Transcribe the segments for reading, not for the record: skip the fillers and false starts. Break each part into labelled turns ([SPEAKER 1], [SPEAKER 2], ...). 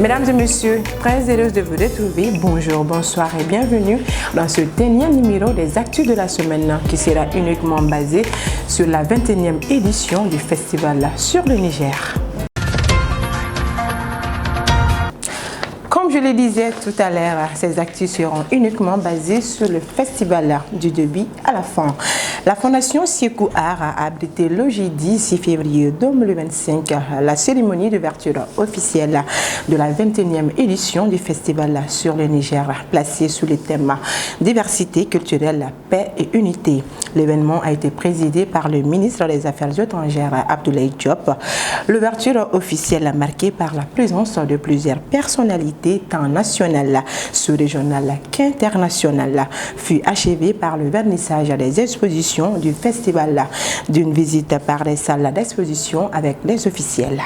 [SPEAKER 1] Mesdames et messieurs, très heureuse de vous retrouver. Bonjour, bonsoir et bienvenue dans ce dernier numéro des Actus de la semaine qui sera uniquement basé sur la 21e édition du festival sur le Niger. Comme je le disais tout à l'heure, ces actus seront uniquement basés sur le festival du début à la fin. La Fondation Sékou Art a abrité le jeudi 6 février 2025 la cérémonie d'ouverture officielle de la 21e édition du festival sur le Niger, placée sous le thème diversité culturelle, paix et unité. L'événement a été présidé par le ministre des Affaires étrangères Abdoulaye Diop. L'ouverture officielle marquée par la présence de plusieurs personnalités tant nationales, sous-régionales qu'internationales fut achevée par le vernissage des expositions du festival, d'une visite par les salles d'exposition avec les officiels.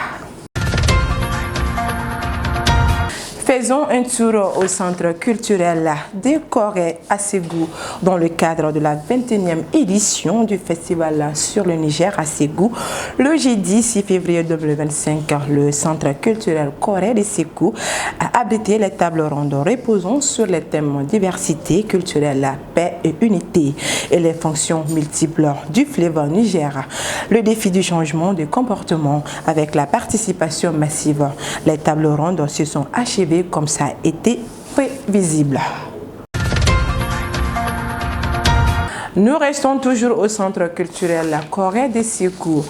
[SPEAKER 1] Faisons un tour au centre culturel de Corée à Ségou dans le cadre de la 21e édition du festival sur le Niger à Ségou. Le jeudi 6 février 2025, le centre culturel Corée de Ségou a abrité les tables rondes reposant sur les thèmes diversité culturelle, paix et unité et les fonctions multiples du fleuve Niger. Le défi du changement de comportement avec la participation massive. Les tables rondes se sont achevées comme ça a été prévisible. Nous restons toujours au centre culturel la Corée de Ségou.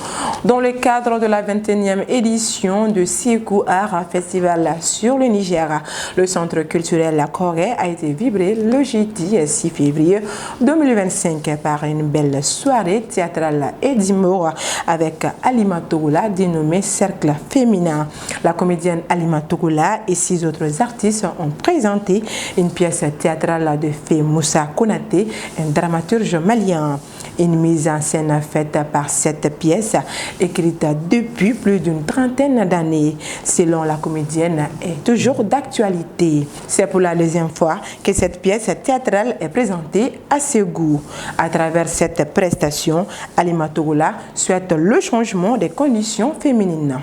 [SPEAKER 1] Dans le cadre de la 21e édition de Sékou Art Festival sur le Niger, le centre culturel la Corée a été vibré le jeudi 6 février 2025 par une belle soirée théâtrale et d'humour avec Halima Togola dénommée Cercle Féminin. La comédienne Halima Togola et 6 autres artistes ont présenté une pièce théâtrale de Fé Moussa Konaté, un dramaturge malien. Une mise en scène faite par cette pièce, écrite depuis plus d'une trentaine d'années, selon la comédienne, est toujours d'actualité. C'est pour la deuxième fois que cette pièce théâtrale est présentée à Ségou. À travers cette prestation, Halima Togola souhaite le changement des conditions féminines.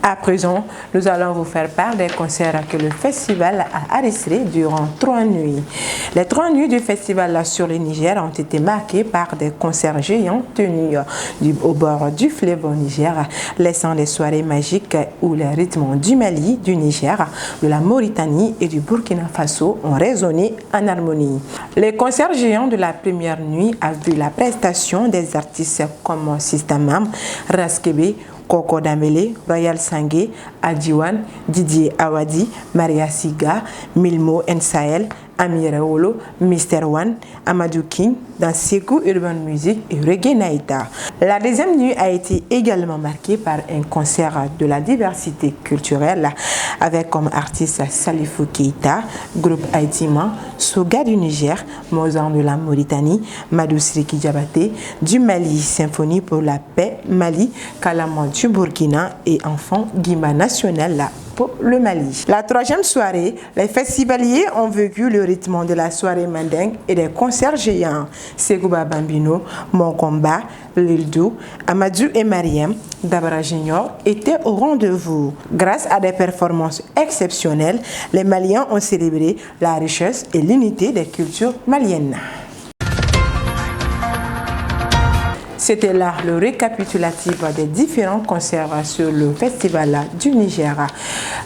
[SPEAKER 1] À présent, nous allons vous faire part des concerts que le festival a enregistrés durant 3 nuits. Les 3 nuits du festival sur le Niger ont été marquées par des concerts géants tenus au bord du fleuve au Niger, laissant des soirées magiques où les rythmes du Mali, du Niger, de la Mauritanie et du Burkina Faso ont résonné en harmonie. Les concerts géants de la première nuit ont vu la prestation des artistes comme Sistamam, Raskebe, Koko Damele, Royal Sangue, Adjiwan, Didier Awadi, Maria Siga, Milmo Nsahel, Amira Olo, Mr. One, Amadou King, dans Ségou Urban Music et Reggae Naïta. La deuxième nuit a été également marquée par un concert de la diversité culturelle avec comme artistes Salifou Keita, groupe Haïtiman, Soga du Niger, Mozan de la Mauritanie, Madou Sriki Diabaté, du Mali, Symphonie pour la paix, Mali, Kalaman du Burkina et enfin Guimba National pour le Mali. La troisième soirée, les festivaliers ont vécu le rythme de la soirée mandingue et des concerts géants. Segouba Bambino, Mon Combat, Lildou, Amadou et Mariam, Dabara Junior étaient au rendez-vous. Grâce à des performances exceptionnelles, les Maliens ont célébré la richesse et l'unité des cultures maliennes. C'était là le récapitulatif des différents concerts sur le festival du Niger.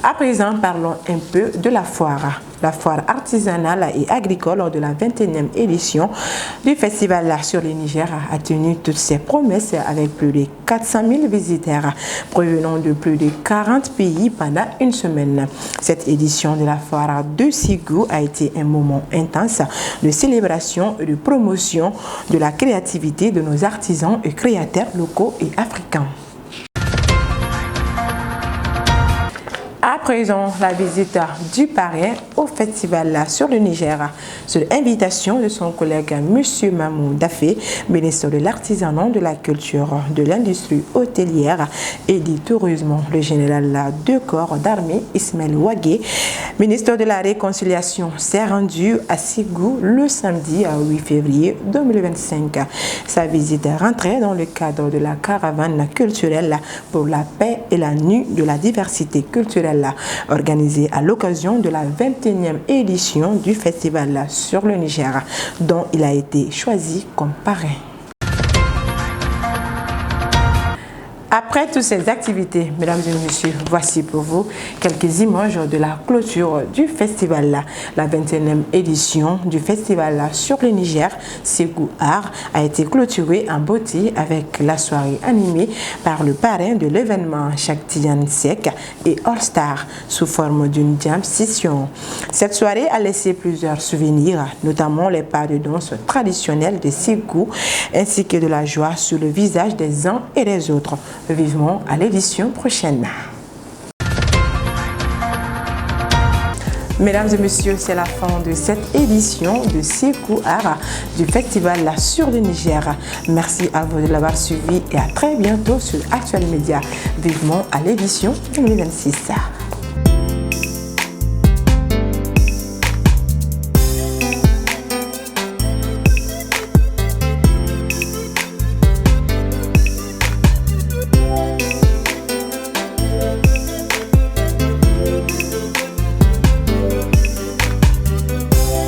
[SPEAKER 1] À présent, parlons un peu de la foire. La foire artisanale et agricole de la 21e édition du festival sur le Niger a tenu toutes ses promesses avec plus de 400 000 visiteurs provenant de plus de 40 pays pendant une semaine. Cette édition de la foire de Ségou a été un moment intense de célébration et de promotion de la créativité de nos artisans et créateurs locaux et africains. À présent, la visite du parrain au festival sur le Niger, sur invitation de son collègue M. Mamou Dafé, ministre de l'Artisanat, de la Culture, de l'Industrie hôtelière et du Tourisme, le général de corps d'armée Ismaël Ouagué, ministre de la Réconciliation, s'est rendu à Ségou le samedi 8 février 2025. Sa visite rentrait dans le cadre de la caravane culturelle pour la paix et la nuit de la diversité culturelle organisée à l'occasion de la 21e édition du festival sur le Niger, dont il a été choisi comme parrain. Après toutes ces activités, mesdames et messieurs, voici pour vous quelques images de la clôture du festival. La 21e édition du festival sur le Niger, Ségou Art, a été clôturée en beauté avec la soirée animée par le parrain de l'événement, Cheikh Tidiane Seck et All Star, sous forme d'une jam session. Cette soirée a laissé plusieurs souvenirs, notamment les pas de danse traditionnels de Ségou, ainsi que de la joie sur le visage des uns et des autres. Vivement à l'édition prochaine. Mesdames et messieurs, c'est la fin de cette édition de Ségou Art du festival sur le Niger. Merci à vous de l'avoir suivi et à très bientôt sur Actuel Média. Vivement à l'édition 2026.